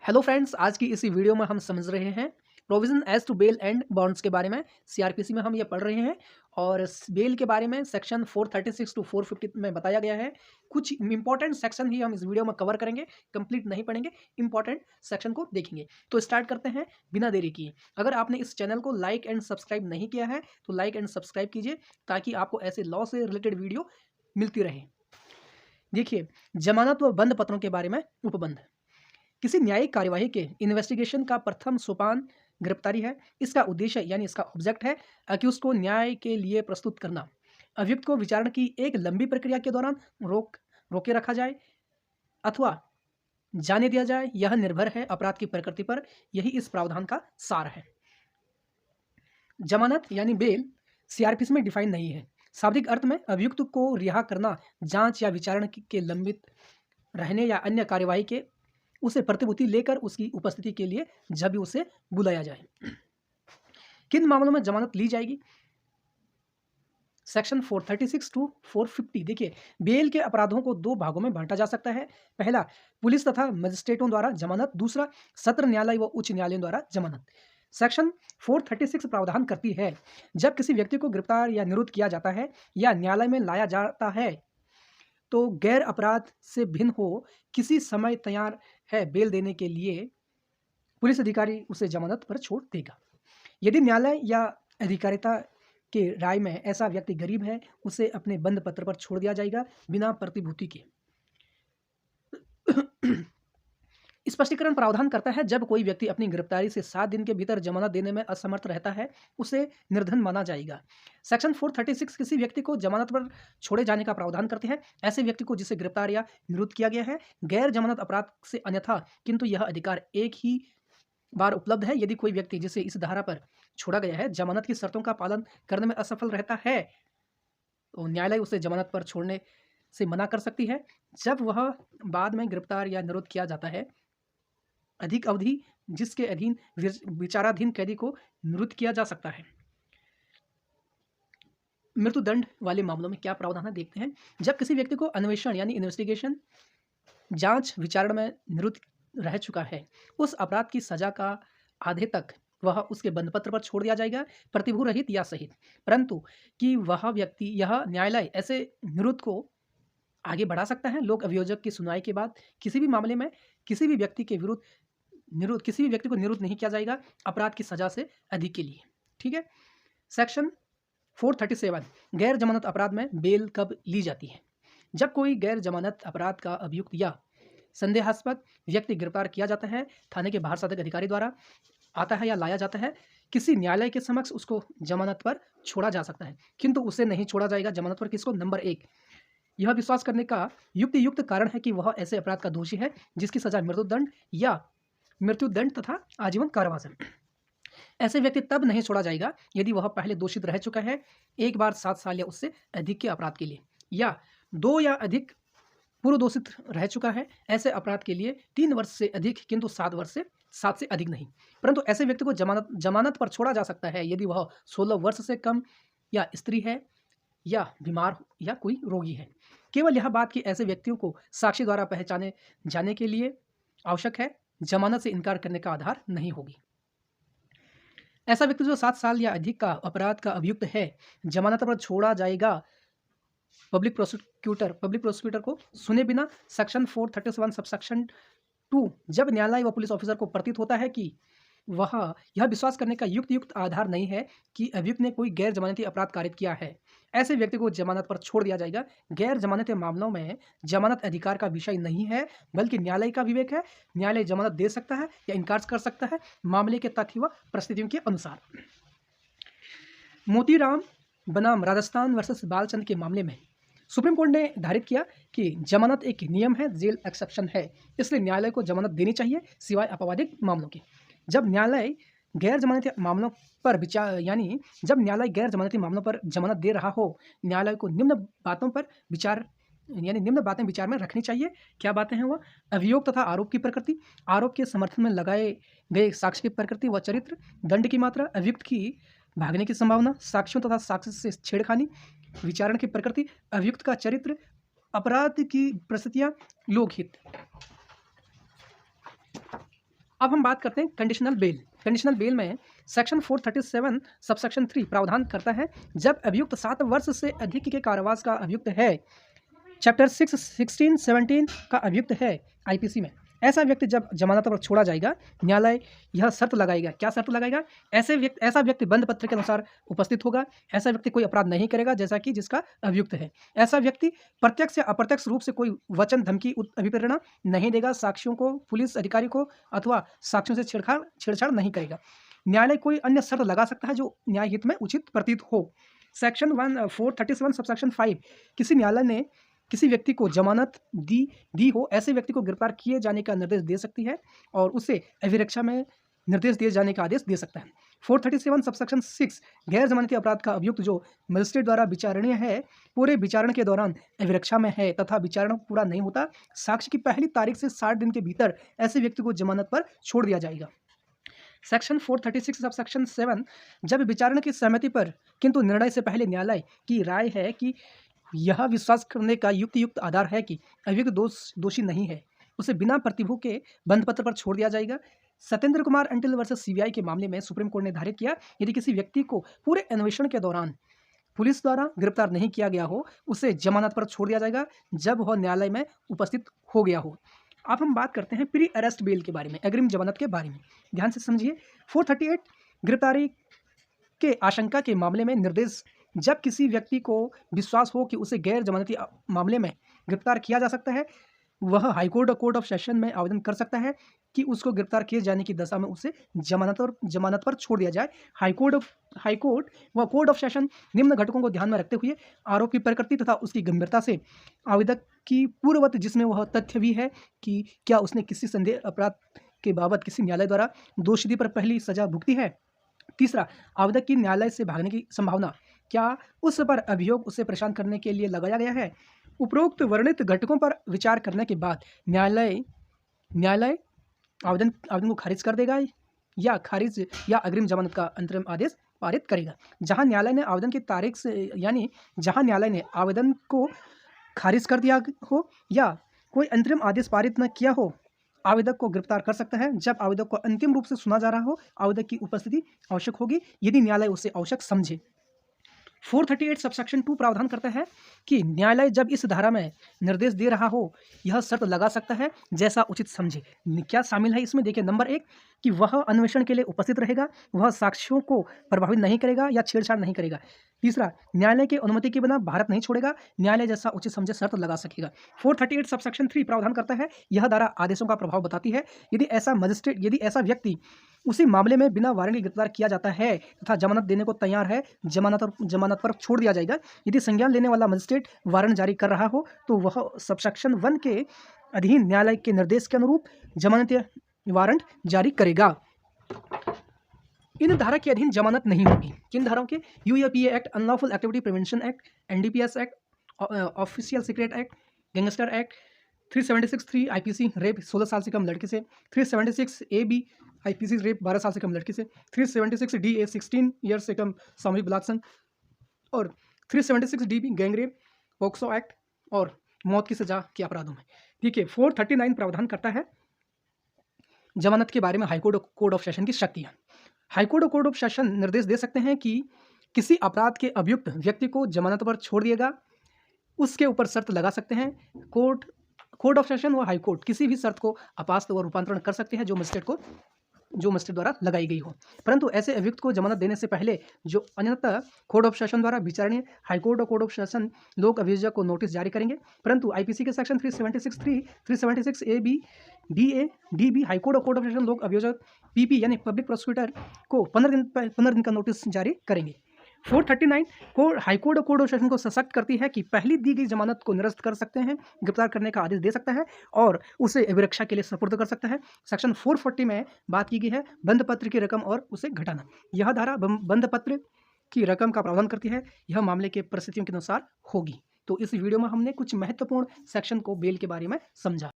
Hello friends, आज की इसी वीडियो में हम समझ रहे हैं provision as to bail and bonds के बारे में। सीआरपीसी में हम ये पढ़ रहे हैं और बेल के बारे में सेक्शन 436 टू 450 में बताया गया है। कुछ इंपॉर्टेंट सेक्शन ही हम इस वीडियो में कवर करेंगे, कंप्लीट नहीं पढ़ेंगे, इंपॉर्टेंट सेक्शन को देखेंगे। तो स्टार्ट करते हैं बिना देरी किए। अगर आपने इस चैनल को लाइक एंड सब्सक्राइब नहीं किया है तो लाइक एंड सब्सक्राइब कीजिए ताकि आपको ऐसे लॉ से रिलेटेड वीडियो मिलती रहे। देखिए, जमानत व बंद पत्रों के बारे में उपबंध। किसी न्यायिक कार्यवाही के इन्वेस्टिगेशन का प्रथम सोपान गिरफ्तारी है। इसका उद्देश्य यानी इसका ऑब्जेक्ट है अक्यूज को न्याय के लिए प्रस्तुत करना। अभियुक्त को विचारणा की एक लंबी प्रक्रिया के दौरान रोके रखा जाए अथवा जाने दिया जाए, यह निर्भर है अपराध की प्रकृति पर। यही इस प्रावधान का सार है। जमानत यानी बेल सीआरपीसी में डिफाइन नहीं है। शाब्दिक अर्थ में अभियुक्त को रिहा करना, जांच या विचारणा के लंबित रहने या अन्य कार्यवाही के उसे प्रतिभूति लेकर उसकी उपस्थिति के लिए जब भी उसे बुलाया जाए। किन मामलों में जमानत ली जाएगी? Section 436 to 450। देखिए, बेल के अपराधों को दो भागों में बांटा जा सकता है। पहला, पुलिस तथा मजिस्ट्रेटों द्वारा जमानत। दूसरा, सत्र न्यायालय व उच्च न्यायालयों द्वारा जमानत। सेक्शन 436 प्रावधान करती है, जब किसी व्यक्ति को गिरफ्तार या निरुद्ध किया जाता है या न्यायालय में लाया जाता है तो गैर अपराध से भिन्न हो किसी समय तैयार है बेल देने के लिए पुलिस अधिकारी उसे जमानत पर छोड़ देगा। यदि न्यायालय या अधिकारिता के राय में ऐसा व्यक्ति गरीब है, उसे अपने बंद पत्र पर छोड़ दिया जाएगा बिना प्रतिभूति के। स्पष्टीकरण प्रावधान करता है, जब कोई व्यक्ति अपनी गिरफ्तारी से 7 दिन के भीतर जमानत देने में असमर्थ रहता है, उसे निर्धन माना जाएगा। सेक्शन 436 किसी व्यक्ति को जमानत पर छोड़े जाने का प्रावधान करते हैं। ऐसे व्यक्ति को जिसे गिरफ्तार या निरुद्ध किया गया है गैर जमानत अपराध से अन्यथा, किंतु यह अधिकार एक ही बार उपलब्ध है। यदि कोई व्यक्ति जिसे इस धारा पर छोड़ा गया है जमानत की शर्तों का पालन करने में असफल रहता है तो न्यायालय उसे जमानत पर छोड़ने से मना कर सकती है। जब वह बाद में गिरफ्तार या निरुद्ध किया जाता है, अधिक अवधि जिसके अधीन विचाराधीन कैदी को निरुद्ध किया जा सकता है। मृत्युदंड वाले मामलों में क्या प्रावधान है देखते हैं। जब किसी व्यक्ति को अन्वेषण यानी इन्वेस्टिगेशन, जांच, विचारण में निरुद्ध रह चुका है, उस अपराध की सजा का आधे तक वह उसके बंदपत्र पर छोड़ दिया जाएगा, प्रतिभू रहित या सहित। परंतु कि वह व्यक्ति यह न्यायालय ऐसे निरुद्ध को आगे बढ़ा सकता है। लोक अभियोजक की सुनवाई के बाद किसी भी मामले में किसी भी व्यक्ति को निरुद्ध नहीं किया जाएगा अपराध की सजा से अधिक के लिए। ठीक है। सेक्शन 437 गैर जमानत अपराध में बेल कब ली जाती है? जब कोई गैर जमानत अपराध का अभियुक्त या संदेहास्पद व्यक्ति गिरफ्तार किया जाता है, थाने के बाहर साधक अधिकारी द्वारा आता है या लाया जाता है, किसी न्यायालय के समक्ष उसको जमानत पर छोड़ा जा सकता है, किंतु उसे नहीं छोड़ा जाएगा जमानत पर। किसको? नंबर 1, यह विश्वास करने का युक्त कारण है कि वह ऐसे अपराध का दोषी है जिसकी सजा मृत्युदंड तथा आजीवन कारावास है। ऐसे व्यक्ति तब नहीं छोड़ा जाएगा यदि वह पहले दोषित रह चुका है एक बार 7 साल या उससे अधिक के अपराध के लिए, या 2 या अधिक पूर्व दोषित रह चुका है ऐसे अपराध के लिए 3 वर्ष से अधिक, किंतु 7 से अधिक नहीं। परंतु ऐसे व्यक्ति को जमानत पर छोड़ा जा सकता है यदि वह 16 वर्ष से कम, या स्त्री है, या बीमार या कोई रोगी है। केवल यह बात कि ऐसे व्यक्तियों को साक्षी द्वारा पहचाने जाने के लिए आवश्यक है, जमानत से इनकार करने का आधार नहीं होगी। ऐसा व्यक्ति जो 7 साल या अधिक का अपराध का अभियुक्त है जमानत पर छोड़ा जाएगा पब्लिक प्रोसिक्यूटर को सुने बिना। सेक्शन 437 सबसेक्शन 2 जब न्यायालय व पुलिस ऑफिसर को प्रतीत होता है कि वह यह विश्वास करने का युक्त आधार नहीं है कि अभियुक्त ने कोई गैर जमानती अपराध कारित किया है, ऐसे व्यक्ति को जमानत पर छोड़ दिया जाएगा। गैर जमानती मामलों में जमानत अधिकार का विषय नहीं है बल्कि न्यायालय का विवेक है। न्यायालय जमानत दे सकता है या इनकार कर सकता है मामले के तथ्य व परिस्थितियों के अनुसार। मोतीराम बनाम राजस्थान वर्सेस बालचंद के मामले में सुप्रीम कोर्ट ने निर्धारित किया कि जमानत एक नियम है, जेल एक्सेप्शन है, इसलिए न्यायालय को जमानत देनी चाहिए सिवाय आपराधिक मामलों के। जब न्यायालय गैर जमानती मामलों पर जमानत दे रहा हो, न्यायालय को निम्न बातें विचार में रखनी चाहिए। क्या बातें हैं वह? अभियोग तथा आरोप की प्रकृति, आरोप के समर्थन में लगाए गए साक्ष्य की प्रकृति व चरित्र, दंड की मात्रा, अभियुक्त की भागने की संभावना, साक्ष्यों तथा साक्ष्य से छेड़खानी, विचारण की प्रकृति, अभियुक्त का चरित्र, अपराध की परिस्थितियां, लोकहित। अब हम बात करते हैं कंडीशनल बेल। कंडीशनल बेल में सेक्शन 437 सबसेक्शन 3 प्रावधान करता है, जब अभियुक्त 7 वर्ष से अधिक के कारावास का अभियुक्त है, चैप्टर 6, 16, 17 का अभियुक्त है आईपीसी में, ऐसा व्यक्ति जब जमानत पर छोड़ा जाएगा, न्यायालय यह शर्त लगाएगा। क्या शर्त लगाएगा? ऐसा व्यक्ति बंद पत्र के अनुसार उपस्थित होगा, ऐसा व्यक्ति कोई अपराध नहीं करेगा जैसा कि जिसका अभियुक्त है, ऐसा व्यक्ति प्रत्यक्ष या अप्रत्यक्ष रूप से कोई वचन, धमकी, अभिप्रेरणा नहीं देगा, साक्षियों को, पुलिस अधिकारी को अथवा साक्षियों से छेड़छाड़ नहीं करेगा। न्यायालय कोई अन्य शर्त लगा सकता है जो न्यायहित में उचित प्रतीत हो। सेक्शन 437 सबसेक्शन 5 किसी न्यायालय ने किसी व्यक्ति को जमानत दी हो, ऐसे व्यक्ति को गिरफ्तार किए जाने का निर्देश दे सकती है और उसे अभिरक्षा में निर्देश दिए जाने का आदेश दे सकता है। 437 सबसेक्शन 6 गैर जमानती अपराध का अभियुक्त जो मजिस्ट्रेट द्वारा विचारणीय है, पूरे विचारण के दौरान अभिरक्षा में है तथा विचारण पूरा नहीं होता, साक्ष्य की पहली तारीख से 60 दिन के भीतर ऐसे व्यक्ति को जमानत पर छोड़ दिया जाएगा। सेक्शन 436 सबसेक्शन 7 जब विचारण की सहमति पर किंतु निर्णय से पहले न्यायालय की राय है कि यह विश्वास करने का युक्त आधार है कि अभियुक्त दोषी नहीं है, उसे बिना प्रतिभू के बंद पत्र पर छोड़ दिया जाएगा। Satyendra Kumar until versus CBI के मामले में सुप्रीम कोर्ट ने निर्धारित किया, यदि किसी व्यक्ति को पूरे अन्वेषण के दौरान पुलिस द्वारा गिरफ्तार नहीं किया गया हो, उसे जमानत पर छोड़ दिया जाएगा जब वह न्यायालय में उपस्थित हो गया हो। अब हम बात करते हैं प्री अरेस्ट बेल के बारे में, अग्रिम जमानत के बारे में। ध्यान से समझिए। 438 गिरफ्तारी के आशंका के मामले में निर्देश, जब किसी व्यक्ति को विश्वास हो कि उसे गैर जमानती मामले में गिरफ्तार किया जा सकता है, वह हाईकोर्ट और कोर्ट ऑफ सेशन में आवेदन कर सकता है कि उसको गिरफ्तार किए जाने की दशा में उसे जमानत पर छोड़ दिया जाए। हाईकोर्ट व कोर्ट ऑफ सेशन निम्न घटकों को ध्यान में रखते हुए आरोप की प्रकृति तथा उसकी गंभीरता से, आवेदक की पूर्ववत जिसमें वह तथ्य भी है कि क्या उसने किसी संदेह अपराध के बाबत किसी न्यायालय द्वारा दोषी पर पहली सजा भुगती है। तीसरा, आवेदक की न्यायालय से भागने की संभावना, क्या उस पर अभियोग उसे परेशान करने के लिए लगाया गया है। उपरोक्त वर्णित घटकों पर विचार करने के बाद न्यायालय आवेदन को खारिज कर देगा या अग्रिम जमानत का अंतरिम आदेश पारित करेगा। जहां न्यायालय ने आवेदन की तारीख से जहां न्यायालय ने आवेदन को खारिज कर दिया हो या कोई अंतरिम आदेश पारित न किया हो, आवेदक को गिरफ्तार कर सकता है। जब आवेदक को अंतिम रूप से सुना जा रहा हो, आवेदक की उपस्थिति आवश्यक होगी यदि न्यायालय उसे आवश्यक समझे। 438 सबसेक्शन 2 प्रावधान करता है कि न्यायालय जब इस धारा में निर्देश दे रहा हो, यह शर्त लगा सकता है जैसा उचित समझे। क्या शामिल है इसमें? देखिए, नंबर 1 कि वह अन्वेषण के लिए उपस्थित रहेगा, वह साक्ष्यों को प्रभावित नहीं करेगा या छेड़छाड़ नहीं करेगा। तीसरा, न्यायालय की अनुमति के बिना भारत नहीं छोड़ेगा, न्यायालय जैसा उचित समझे शर्त लगा सकेगा। 438 सबसेक्शन 3 प्रावधान करता है, यह धारा आदेशों का प्रभाव बताती है। यदि ऐसा व्यक्ति उसी मामले में बिना वारंट के गिरफ्तार किया जाता है तथा जमानत देने को तैयार है, जमानत पर छोड़ दिया जाएगा। यदि संज्ञान लेने वाला मजिस्ट्रेट वारंट जारी कर रहा हो तो वह सबसेक्शन 1 के अधीन न्यायालय के निर्देश के अनुरूप जमानत वारंट जारी करेगा। इन धारा के अधीन जमानत नहीं होगी। किन धाराओं के? UAPA act, unlawful activity prevention act, NDPS act, official secret act, gangster act, 376(3) IPC rape 16 साल से कम लड़के से, 376(a)(b) आईपीसी रेप 12 साल से कम लड़के से, 376(d)(a) 16 ईयर्स से कम सामूहिक बलात्संग और 376(d)(b) gang rape, POCSO act और मौत की सजा के अपराधों में। देखिए, 439 प्रावधान करता है जमानत के बारे में हाईकोर्ट और कोर्ट ऑफ सेशन की शक्तियाँ। हाईकोर्ट और कोर्ट ऑफ सेशन निर्देश दे सकते हैं कि किसी अपराध के अभियुक्त व्यक्ति को जमानत पर छोड़ दिएगा, उसके ऊपर शर्त लगा सकते हैं। कोर्ट ऑफ सेशन व हाईकोर्ट किसी भी शर्त को अपास्त व रूपांतरण कर सकते हैं जो मजिस्ट्रेट द्वारा लगाई गई हो, परंतु ऐसे अभियुक्त को जमानत देने से पहले जो अन्यथा कोर्ट ऑफ सेशन द्वारा विचारणीय, हाईकोर्ट और कोर्ट ऑफ सेशन लोक अभियोजक को नोटिस जारी करेंगे। परंतु आईपीसी के section 376(3), 376(a)(b), (d)(a), (d)(b) high court और कोर्ट ऑफ सेशन लोक अभियोजक पीपी यानी पब्लिक प्रोसिक्यूटर को 15 दिन का नोटिस जारी करेंगे। 439 को हाईकोर्ट और कोर्ट ऑफ सेशन को सशक्त करती है कि पहली दी गई जमानत को निरस्त कर सकते हैं, गिरफ्तार करने का आदेश दे सकता है और उसे अभिरक्षा के लिए सुपुर्द कर सकता है। सेक्शन 440 में बात की गई है बंद पत्र की रकम और उसे घटाना। यह धारा बंद पत्र की रकम का प्रावधान करती है, यह मामले के परिस्थितियों के अनुसार होगी। तो इस वीडियो में हमने कुछ महत्वपूर्ण सेक्शन को बेल के बारे में समझा।